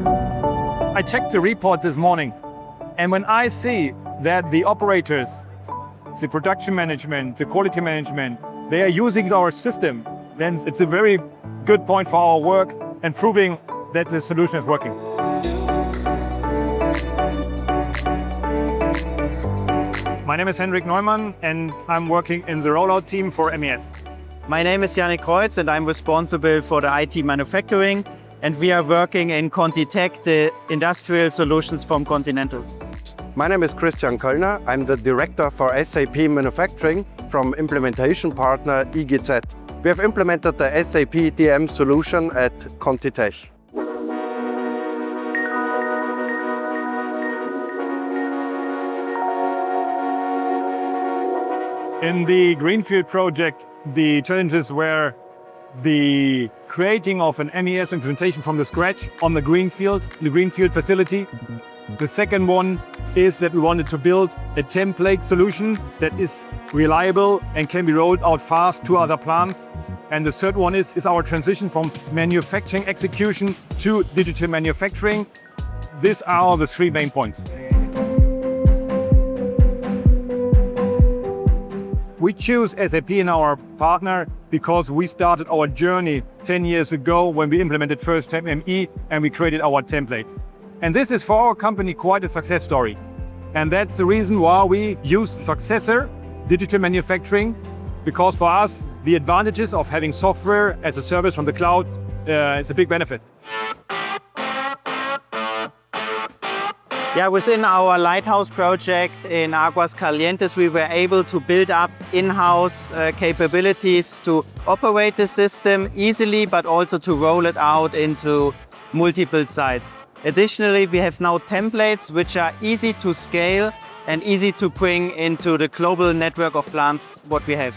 I checked the report this morning, and when I see that the operators, the production management, the quality management, they are using our system, then it's a very good point for our work and proving that the solution is working. My name is Hendrik Neumann, and I'm working in the rollout team for MES. My name is Yannick Kreuz, and I'm responsible for the IT manufacturing, and we are working in ContiTech, the industrial solutions from Continental. My name is Christian Köllner. I'm the director for SAP Manufacturing from implementation partner IGZ. We have implemented the SAP DM solution at ContiTech. In the Greenfield project, the challenges were the creating of an MES implementation from the scratch on the Greenfield facility. The second one is that we wanted to build a template solution that is reliable and can be rolled out fast to other plants. And the third one is our transition from manufacturing execution to digital manufacturing. These are the three main points. We choose SAP in our partner because we started our journey 10 years ago when we implemented first SAP ME and we created our templates. And this is for our company quite a success story. And that's the reason why we used successor, digital manufacturing, because for us, the advantages of having software as a service from the cloud is a big benefit. Yeah, within our Lighthouse project in Aguascalientes, we were able to build up in-house capabilities to operate the system easily, but also to roll it out into multiple sites. Additionally, we have now templates which are easy to scale and easy to bring into the global network of plants what we have.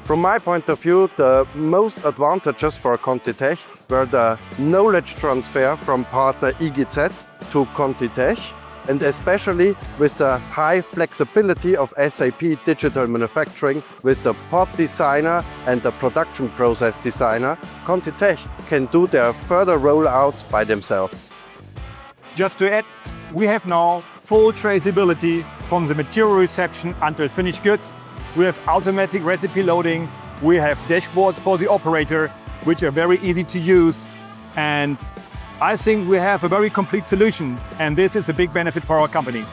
From my point of view, the most advantages for ContiTech were the knowledge transfer from partner IGZ to ContiTech, and especially with the high flexibility of SAP Digital Manufacturing with the pod designer and the production process designer, ContiTech can do their further rollouts by themselves. Just to add, we have now full traceability from the material reception until finished goods. We have automatic recipe loading. We have dashboards for the operator, which are very easy to use. And I think we have a very complete solution, and this is a big benefit for our company.